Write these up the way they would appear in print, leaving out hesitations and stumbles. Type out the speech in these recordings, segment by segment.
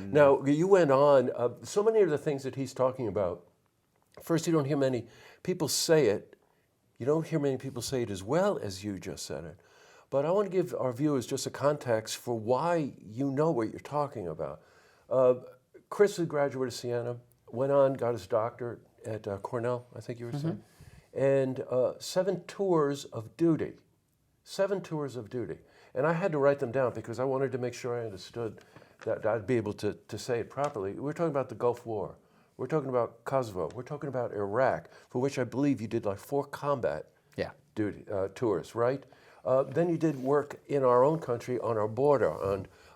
And Now, you went on, so many of the things that he's talking about, first, you don't hear many people say it. You don't hear many people say it as well as you just said it. But I want to give our viewers just a context for why you know what you're talking about. Chris is a graduate of Siena, went on, got his doctorate at Cornell, I think you were saying, and 7 tours of duty. 7 tours of duty. And I had to write them down because I wanted to make sure I understood that I'd be able to say it properly. We're talking about the Gulf War. We're talking about Kosovo. We're talking about Iraq, for which I believe you did like 4 combat duty tours, right? Then you did work in our own country on our border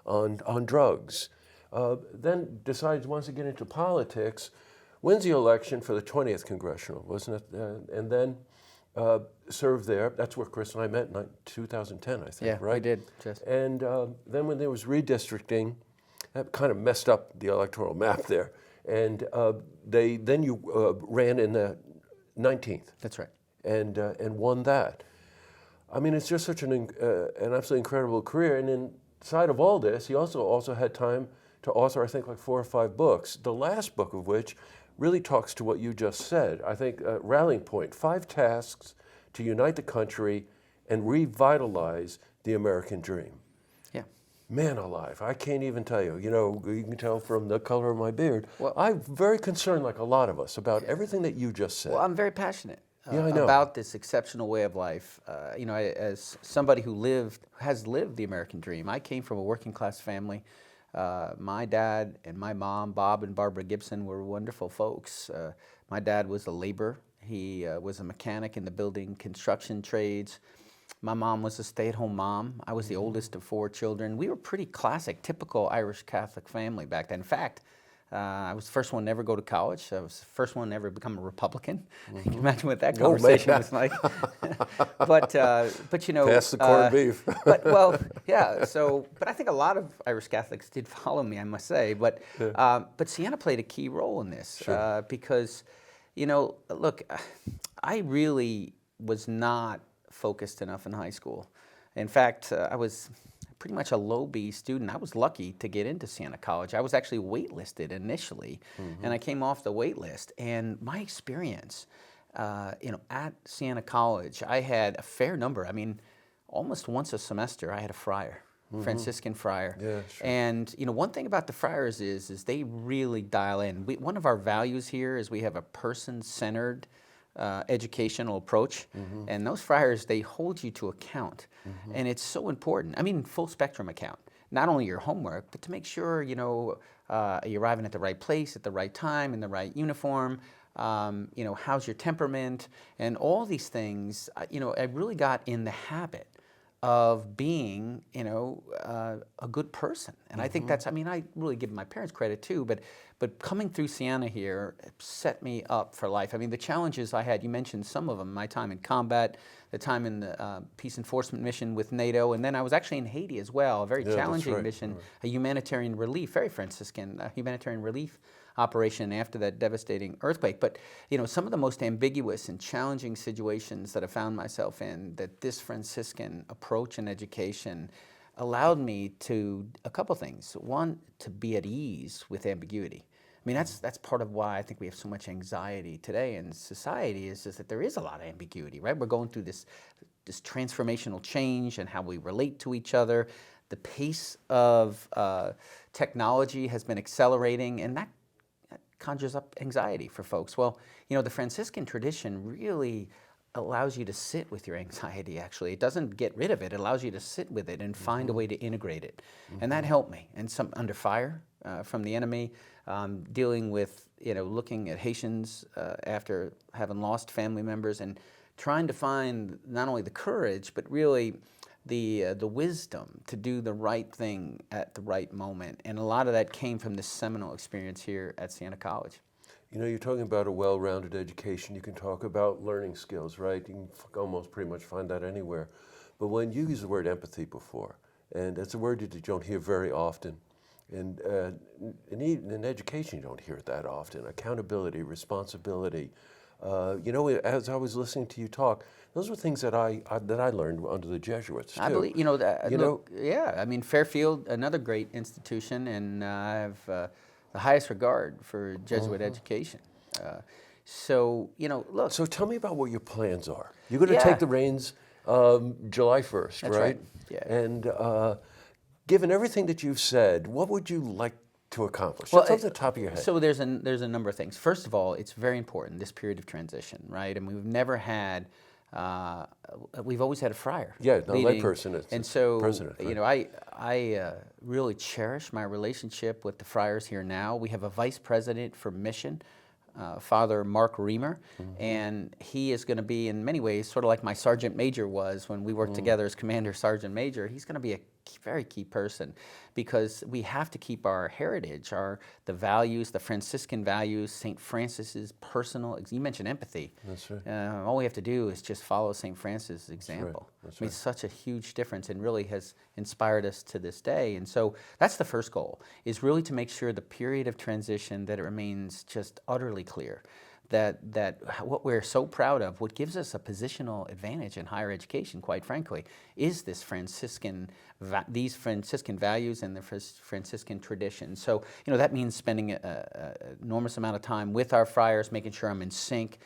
on drugs. Then decides once to get into politics, wins the election for the 20th Congressional, wasn't it? And then served there. That's where Chris and I met in 2010, I think, right? We did. And then when there was redistricting, that kind of messed up the electoral map there. And then you ran in the 19th. That's right. And won that. I mean, it's just such an absolutely incredible career. And inside of all this, he also had time to author, I think, like 4 or 5 books. The last book of which really talks to what you just said. I think Rallying Point: 5 Tasks to Unite the Country and Revitalize the American Dream. Yeah. Man alive, I can't even tell you. You know, you can tell from the color of my beard. Well, I'm very concerned, like a lot of us, about everything that you just said. Well, I'm very passionate Yeah, I know. about this exceptional way of life. You know, as somebody who has lived the American dream, I came from a working class family. My dad and my mom, Bob and Barbara Gibson, were wonderful folks. My dad was a laborer. He was a mechanic in the building construction trades. My mom was a stay-at-home mom. I was the oldest of 4 children. We were pretty classic, typical Irish Catholic family back then. In fact, I was the first one to ever go to college. I was the first one to ever become a Republican. You can imagine what that conversation was like. but you know, pass the corned beef. But I think a lot of Irish Catholics did follow me, I must say. But Siena played a key role in this because, you know, look, I really was not focused enough in high school. In fact, I was pretty much a low B student. I was lucky to get into Siena College. I was actually waitlisted initially, and I came off the wait list. And my experience, you know, at Siena College, I had a fair number. I mean, almost once a semester, I had a friar, Franciscan friar. Yeah, sure. And you know, one thing about the friars is they really dial in. One of our values here is we have a person-centered educational approach, and those friars, they hold you to account, and it's so important. I mean, full spectrum account, not only your homework, but to make sure, you know, you're arriving at the right place at the right time in the right uniform. You know, how's your temperament, and all these things. You know, I really got in the habit of being, you know, a good person, and I think that's. I mean, I really give my parents credit too, but coming through Siena here set me up for life. I mean, the challenges I had, you mentioned some of them, my time in combat, the time in the peace enforcement mission with NATO, and then I was actually in Haiti as well, a very challenging mission, a humanitarian relief, very Franciscan, humanitarian relief operation after that devastating earthquake. But, you know, some of the most ambiguous and challenging situations that I found myself in, that this Franciscan approach in education allowed me to, a couple things. One, to be at ease with ambiguity. I mean, that's part of why I think we have so much anxiety today in society, is just that there is a lot of ambiguity, right? We're going through this transformational change and how we relate to each other. The pace of technology has been accelerating, and that conjures up anxiety for folks. Well, you know, the Franciscan tradition really allows you to sit with your anxiety, actually. It doesn't get rid of it. It allows you to sit with it and find a way to integrate it. And that helped me. And some under fire from the enemy, dealing with, you know, looking at Haitians after having lost family members, and trying to find not only the courage, but really the wisdom to do the right thing at the right moment. And a lot of that came from this seminal experience here at Siena College. You know, you're talking about a well-rounded education. You can talk about learning skills, right? You can almost pretty much find that anywhere. But when you use the word empathy before, and it's a word that you don't hear very often, and in education you don't hear it that often. Accountability, responsibility, You know, as I was listening to you talk, those were things that I learned under the Jesuits too. I believe, you know, You know, yeah, I mean, Fairfield, another great institution, and I have the highest regard for Jesuit education. So, you know, look. so tell me about what your plans are. You're going to Yeah. take the reins July 1st, That's right. Yeah. And given everything that you've said, what would you like to accomplish? Well, Just off the top of your head. So there's a number of things. First of all, it's very important, this period of transition, right? And we've never had, we've always had a friar. Yeah, no, leading. layperson is And so, president, you know, I really cherish my relationship with the friars here now. We have a vice president for mission, Father Mark Reamer, and he is going to be, in many ways, sort of like my sergeant major was when we worked together as commander sergeant major. He's going to be a very key person, because we have to keep our heritage, the values, the Franciscan values, St. Francis's personal. You mentioned empathy. That's right. All we have to do is just follow St. Francis' example. That's I mean, it's such a huge difference, and really has inspired us to this day. And so that's the first goal, is really to make sure the period of transition, that it remains just utterly clear. That what we're so proud of, what gives us a positional advantage in higher education, quite frankly, is this these Franciscan values and the Franciscan tradition. So, you know, that means spending an enormous amount of time with our friars, making sure I'm in sync.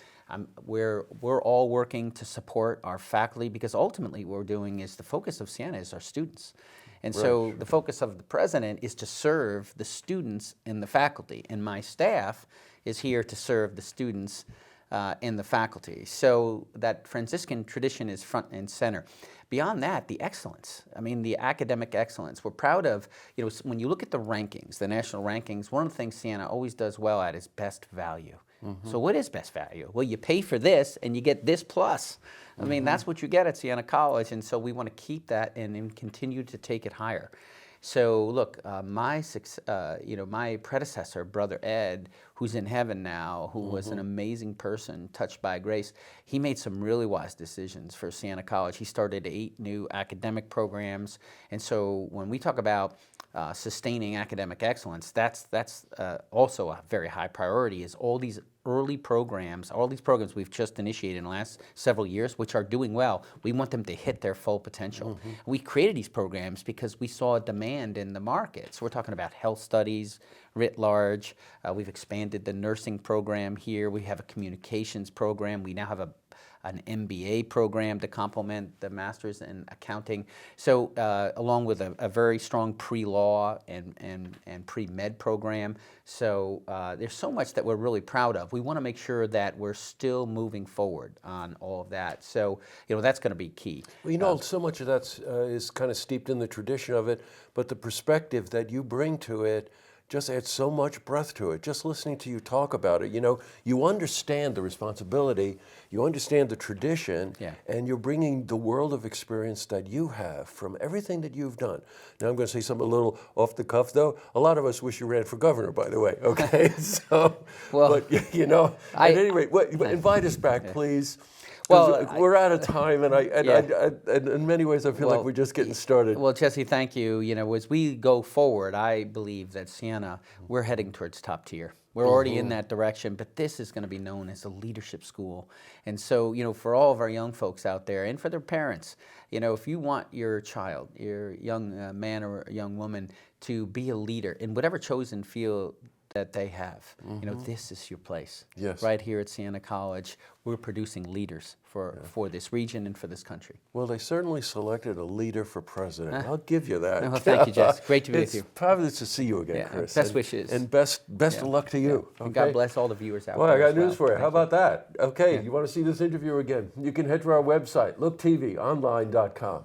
We're all working to support our faculty, because ultimately what we're doing is, the focus of Siena is our students. And so the focus of the president is to serve the students and the faculty, and my staff is here to serve the students and the faculty. So that Franciscan tradition is front and center. Beyond that, the excellence. I mean, the academic excellence. We're proud of, you know, when you look at the rankings, the national rankings, one of the things Siena always does well at is best value. So what is best value? Well, you pay for this and you get this plus. I mean, that's what you get at Siena College, and so we want to keep that and continue to take it higher. So look, my predecessor, Brother Ed, who's in heaven now, who was an amazing person, touched by grace, he made some really wise decisions for Siena College. He started 8 new academic programs, and so when we talk about sustaining academic excellence, that's also a very high priority, is all these early programs, all these programs we've just initiated in the last several years, which are doing well. We want them to hit their full potential. We created these programs because we saw a demand in the market. So we're talking about health studies writ large. We've expanded the nursing program here. We have a communications program. We now have an MBA program to complement the master's in accounting. So along with a very strong pre-law and pre-med program. So there's so much that we're really proud of. We want to make sure that we're still moving forward on all of that. So, you know, that's going to be key. Well, you know, so much of that is kind of steeped in the tradition of it, but the perspective that you bring to it just adds so much breath to it. Just listening to you talk about it, you know, you understand the responsibility, you understand the tradition, and you're bringing the world of experience that you have from everything that you've done. Now, I'm going to say something a little off the cuff, though. A lot of us wish you ran for governor, by the way, okay? So, well, but, you know, at any rate, invite us back, please. Well, we're out of time, and and in many ways, I feel like we're just getting started. Well, Jesse, thank you. You know, as we go forward, I believe that Siena, we're heading towards top tier. We're already in that direction, but this is going to be known as a leadership school. And so, you know, for all of our young folks out there, and for their parents, you know, if you want your child, your young man or young woman, to be a leader in whatever chosen field that they have, you know, this is your place. Yes. Right here at Siena College, we're producing leaders for this region and for this country. Well, they certainly selected a leader for president. I'll give you that. Well, thank you, Jess. Great to be with you. It's fabulous to see you again, Chris. Best wishes. And best of luck to you. Okay? And God bless all the viewers out there. there. Well, I got news for you. How about that? Okay, you want to see this interview again? You can head to our website, looktvonline.com.